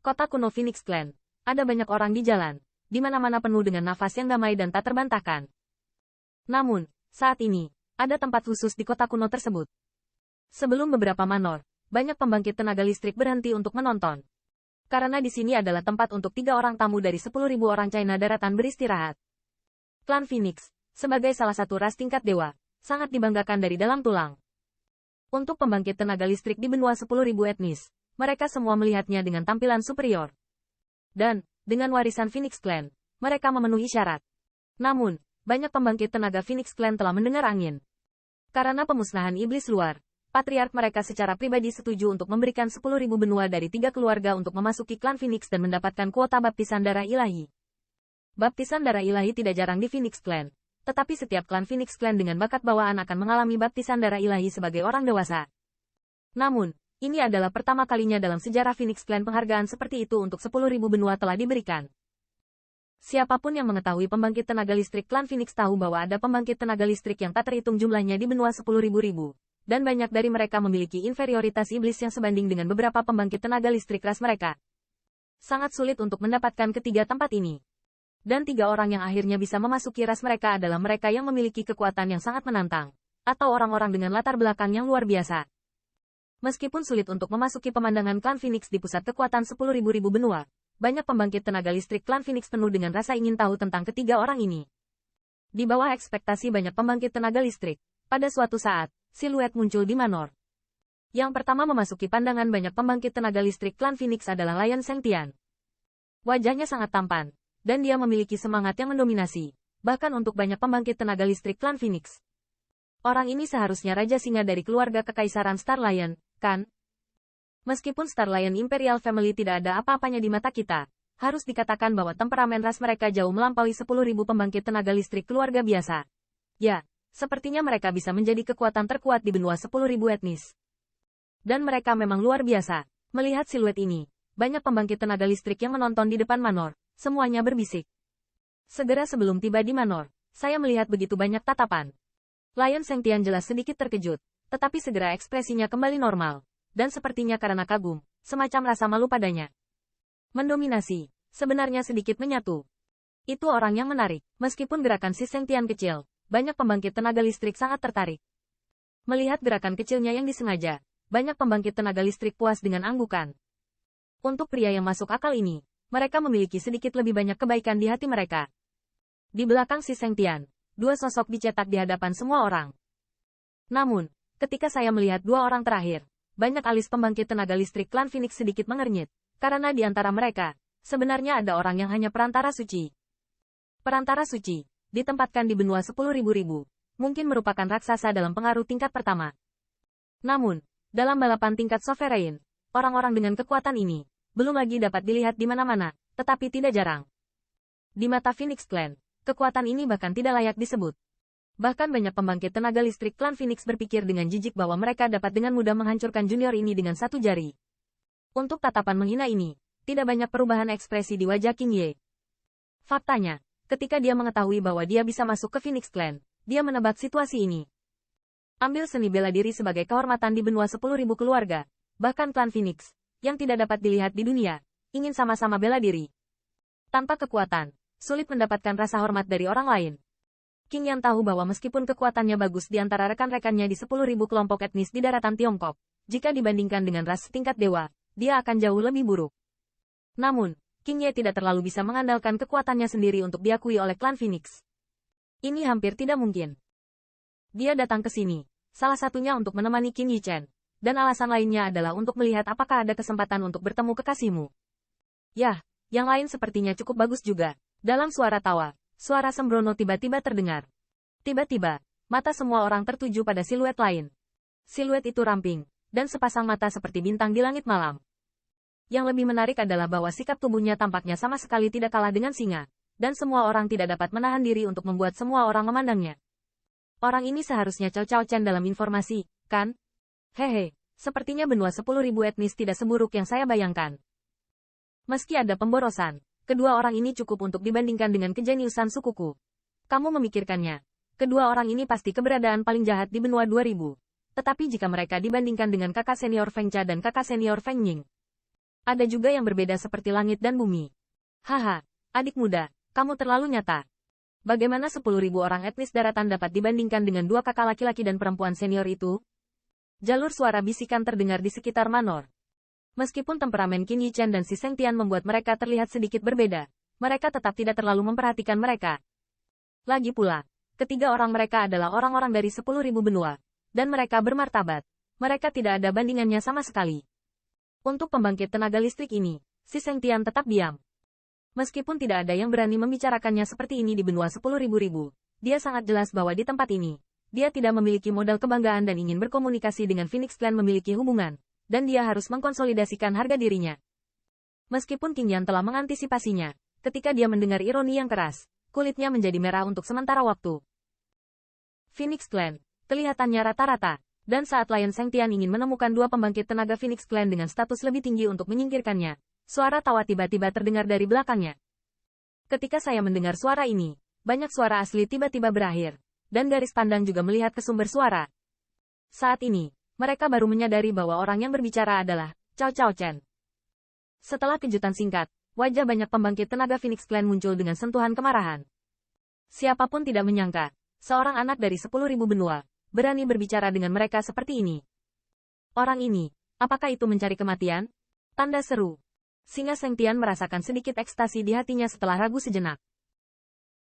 Kota kuno Phoenix Clan. Ada banyak orang di jalan, di mana-mana penuh dengan nafas yang damai dan tak terbantahkan. Namun, saat ini, ada tempat khusus di kota kuno tersebut. Sebelum beberapa manor, banyak pembangkit tenaga listrik berhenti untuk menonton. Karena di sini adalah tempat untuk 3 orang tamu dari 10.000 orang China daratan beristirahat. Klan Phoenix, sebagai salah satu ras tingkat dewa, sangat dibanggakan dari dalam tulang. Untuk pembangkit tenaga listrik di benua 10.000 etnis, mereka semua melihatnya dengan tampilan superior. Dan, dengan warisan Phoenix Clan, mereka memenuhi syarat. Namun, banyak pembangkit tenaga Phoenix Clan telah mendengar angin. Karena pemusnahan iblis luar, patriark mereka secara pribadi setuju untuk memberikan 10.000 benua dari 3 keluarga untuk memasuki klan Phoenix dan mendapatkan kuota baptisan darah ilahi. Baptisan darah ilahi tidak jarang di Phoenix Clan. Tetapi setiap klan Phoenix Clan dengan bakat bawaan akan mengalami baptisan darah ilahi sebagai orang dewasa. Namun, ini adalah pertama kalinya dalam sejarah Phoenix Clan penghargaan seperti itu untuk 10.000 benua telah diberikan. Siapapun yang mengetahui pembangkit tenaga listrik klan Phoenix tahu bahwa ada pembangkit tenaga listrik yang tak terhitung jumlahnya di benua 10.000, dan banyak dari mereka memiliki inferioritas iblis yang sebanding dengan beberapa pembangkit tenaga listrik ras mereka. Sangat sulit untuk mendapatkan ketiga tempat ini. Dan 3 orang yang akhirnya bisa memasuki ras mereka adalah mereka yang memiliki kekuatan yang sangat menantang, atau orang-orang dengan latar belakang yang luar biasa. Meskipun sulit untuk memasuki pemandangan klan Phoenix di pusat kekuatan 10.000 benua, banyak pembangkit tenaga listrik klan Phoenix penuh dengan rasa ingin tahu tentang ketiga orang ini. Di bawah ekspektasi banyak pembangkit tenaga listrik, pada suatu saat, siluet muncul di manor. Yang pertama memasuki pandangan banyak pembangkit tenaga listrik klan Phoenix adalah Lion Sengtian. Wajahnya sangat tampan, dan dia memiliki semangat yang mendominasi, bahkan untuk banyak pembangkit tenaga listrik klan Phoenix. Orang ini seharusnya Raja Singa dari keluarga Kekaisaran Star Lion, kan? Meskipun Star Lion Imperial Family tidak ada apa-apanya di mata kita, harus dikatakan bahwa temperamen ras mereka jauh melampaui 10.000 pembangkit tenaga listrik keluarga biasa. Ya, sepertinya mereka bisa menjadi kekuatan terkuat di benua 10.000 etnis. Dan mereka memang luar biasa. Melihat siluet ini, banyak pembangkit tenaga listrik yang menonton di depan manor. Semuanya berbisik. Segera sebelum tiba di manor, saya melihat begitu banyak tatapan. Lion Sengtian jelas sedikit terkejut, tetapi segera ekspresinya kembali normal, dan sepertinya karena kagum, semacam rasa malu padanya. Mendominasi, sebenarnya sedikit menyatu. Itu orang yang menarik, meskipun gerakan si Sengtian kecil, banyak pembangkit tenaga listrik sangat tertarik. Melihat gerakan kecilnya yang disengaja, banyak pembangkit tenaga listrik puas dengan anggukan. Untuk pria yang masuk akal ini, mereka memiliki sedikit lebih banyak kebaikan di hati mereka. Di belakang si Sengtian, 2 sosok dicetak di hadapan semua orang. Namun, ketika saya melihat 2 orang terakhir, banyak alis pembangkit tenaga listrik klan Phoenix sedikit mengernyit, karena di antara mereka, sebenarnya ada orang yang hanya perantara suci. Perantara suci, ditempatkan di benua 10.000, mungkin merupakan raksasa dalam pengaruh tingkat pertama. Namun, dalam balapan tingkat sovereign, orang-orang dengan kekuatan ini, belum lagi dapat dilihat di mana-mana, tetapi tidak jarang. Di mata Phoenix Clan, kekuatan ini bahkan tidak layak disebut. Bahkan banyak pembangkit tenaga listrik klan Phoenix berpikir dengan jijik bahwa mereka dapat dengan mudah menghancurkan junior ini dengan 1 jari. Untuk tatapan menghina ini, tidak banyak perubahan ekspresi di wajah King Ye. Faktanya, ketika dia mengetahui bahwa dia bisa masuk ke Phoenix Clan, dia menebak situasi ini. Ambil seni bela diri sebagai kehormatan di benua 10.000 keluarga, bahkan klan Phoenix, yang tidak dapat dilihat di dunia, ingin sama-sama bela diri. Tanpa kekuatan, sulit mendapatkan rasa hormat dari orang lain. King Yan tahu bahwa meskipun kekuatannya bagus di antara rekan-rekannya di 10.000 kelompok etnis di daratan Tiongkok, jika dibandingkan dengan ras tingkat dewa, dia akan jauh lebih buruk. Namun, King Ye tidak terlalu bisa mengandalkan kekuatannya sendiri untuk diakui oleh klan Phoenix. Ini hampir tidak mungkin. Dia datang ke sini, salah satunya untuk menemani King Yichen. Dan alasan lainnya adalah untuk melihat apakah ada kesempatan untuk bertemu kekasihmu. Yah, yang lain sepertinya cukup bagus juga. Dalam suara tawa, suara sembrono tiba-tiba terdengar. Tiba-tiba, mata semua orang tertuju pada siluet lain. Siluet itu ramping, dan sepasang mata seperti bintang di langit malam. Yang lebih menarik adalah bahwa sikap tubuhnya tampaknya sama sekali tidak kalah dengan singa, dan semua orang tidak dapat menahan diri untuk membuat semua orang memandangnya. Orang ini seharusnya Cao Cao Chen dalam informasi, kan? Hehe, sepertinya benua 10.000 etnis tidak seburuk yang saya bayangkan. Meski ada pemborosan, kedua orang ini cukup untuk dibandingkan dengan kejeniusan sukuku. Kamu memikirkannya, kedua orang ini pasti keberadaan paling jahat di benua 2000. Tetapi jika mereka dibandingkan dengan kakak senior Feng Cha dan kakak senior Feng Ying, Ada juga yang berbeda seperti langit dan bumi. Haha, adik muda, kamu terlalu nyata. Bagaimana 10.000 orang etnis daratan dapat dibandingkan dengan 2 kakak laki-laki dan perempuan senior itu? Jalur suara bisikan terdengar di sekitar Manor. Meskipun temperamen Qin Yichen dan Si Sengtian membuat mereka terlihat sedikit berbeda, mereka tetap tidak terlalu memperhatikan mereka. Lagi pula, ketiga orang mereka adalah orang-orang dari 10.000 benua, dan mereka bermartabat. Mereka tidak ada bandingannya sama sekali. Untuk pembangkit tenaga listrik ini, Si Sengtian tetap diam. Meskipun tidak ada yang berani membicarakannya seperti ini di benua 10.000, dia sangat jelas bahwa di tempat ini, dia tidak memiliki modal kebanggaan dan ingin berkomunikasi dengan Phoenix Clan memiliki hubungan, dan dia harus mengkonsolidasikan harga dirinya. Meskipun Qin Yan telah mengantisipasinya, ketika dia mendengar ironi yang keras, kulitnya menjadi merah untuk sementara waktu. Phoenix Clan, kelihatannya rata-rata. Dan saat Lion Sengtian ingin menemukan 2 pembangkit tenaga Phoenix Clan dengan status lebih tinggi untuk menyingkirkannya, suara tawa tiba-tiba terdengar dari belakangnya. Ketika saya mendengar suara ini, banyak suara asli tiba-tiba berakhir, dan garis pandang juga melihat ke sumber suara. Saat ini, mereka baru menyadari bahwa orang yang berbicara adalah Cao Cao Chen. Setelah kejutan singkat, wajah banyak pembangkit tenaga Phoenix Clan muncul dengan sentuhan kemarahan. Siapapun tidak menyangka, seorang anak dari 10.000 benua, berani berbicara dengan mereka seperti ini. Orang ini, apakah itu mencari kematian? Tanda seru. Singa Sengtian merasakan sedikit ekstasi di hatinya setelah ragu sejenak.